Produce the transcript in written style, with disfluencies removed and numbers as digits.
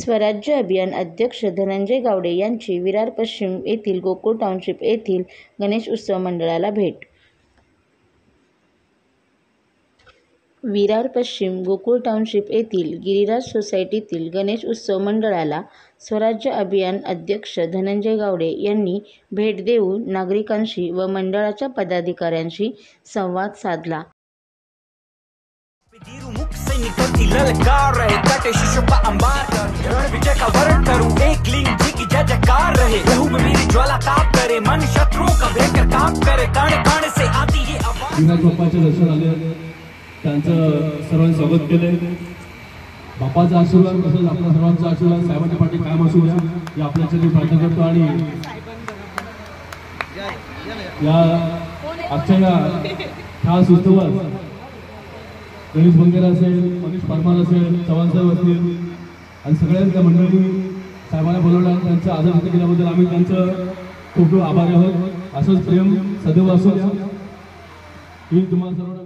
स्वराज्य अभियान अध्यक्ष धनंजय गावडे यांची विरार पश्चिम येथील गोकुळ टाउनशिप येथील गणेश उत्सव मंडळाला भेट। विरार पश्चिम गोकुळ टाउनशिप येथील गिरिराज सोसायटीतील गणेश उत्सव मंडळाला स्वराज्य अभियान अध्यक्ष धनंजय गावडे यांनी भेट देऊन नागरिकांशी व मंडळाच्या पदाधिकाऱ्यांशी संवाद साधला। त्यांचं सर्वांनी स्वागत केले। बापाचा आशीर्वाद तसंच आपल्या सर्वांचा आशीर्वाद साहेबांच्या पाठी कायम असू द्या या आपल्यासाठी प्रार्थना करतो। आणि या आजच्या खास उत्सवात गणेश बंगेरा असेल, मनीष परमार असेल, चव्हाण साहेब असतील आणि सगळ्यांच्या मंडळी साहेबांना बोलवलं, त्यांचं आदर व्यक्त केल्याबद्दल आम्ही त्यांचं खूप खूप आभारी आहोत। असंच प्रेम सदैव असू द्या ही तुम्हाला सर्वांना